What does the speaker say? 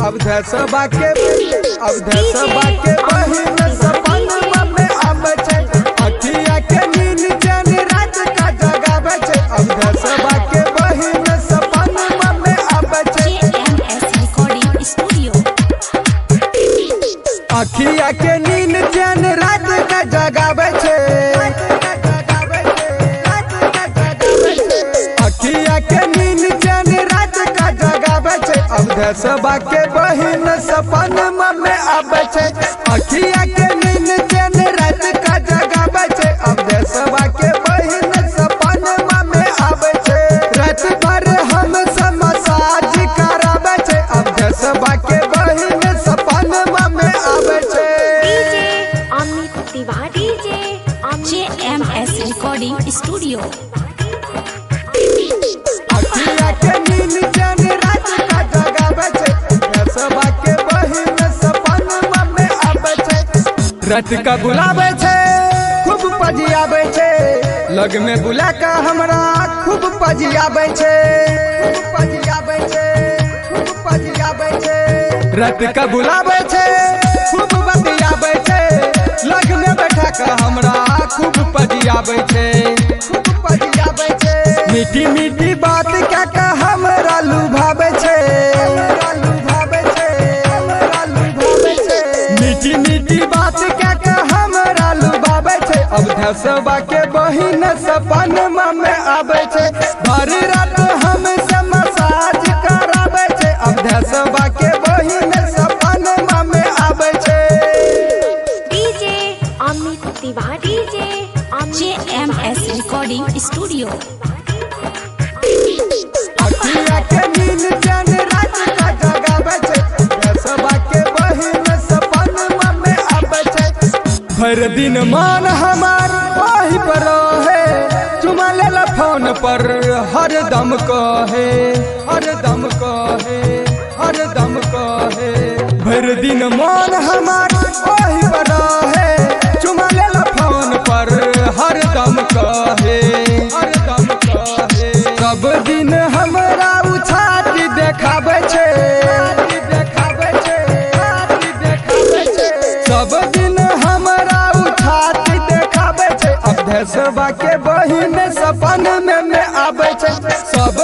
अवधेशवा के बहिन सपनवा में आवे छे अखिया के नींद चैन रात का जगावे छे अवधेशवा के बहिन सपनवा में आवे छे रिकॉर्डिंग स्टूडियो। अखिया के नींद चैन रात का जगावे छे अखिया के नींद चैन रात का जगावे छे अवधेशवा के बहिन सपनवा में आवे छे अखिया के नींद चैन रात का जगावे छे अवधेशवा के बहिन सपनवा में आवे छे रात भर हम मसाज करावे छे अवधेशवा के बहिन सपनवा में आवे छे। Amit Tiwari JMS recording studio. अखिया के नींद चैन रात का जगावे छे अवधेशवा के बहिन सपनवा में आवे छे रात का बुलावे छे खूब पजियावे छे लग में बुला का हमरा खूब पजियावे छे रात का बुलावे छे खूब बतियावे छे लग में बैठा का हमरा खूब पजियावे छे मीठी मीठी बात क्या का हमरा लुभावे छे मीठी मीठी बात क्या का हमरा लुभावे छे अवधेशवा के बहिन सपनवा में आवे छे भर रात हमसे मसाज करावे छे अवधेशवा के बहिन सपनवा में आवे छे। Amit Tiwari JMS recording studio. अखिया के नींद चैन रात का जगावे छे अवधेशवा के बहिन सपनवा में आवे छे हर दिन मान हमार वही पर है चुमा लेला फोन पर हर दम कहे भर दिन मान हमार वही पर है चुमा लेला फोन पर हर दम कहे सब दिन हमरा उछाती देखावे छे सब दिन हमरा उछाती देखावे छे अवधेशवा के बहिन सपन में आवे छे सब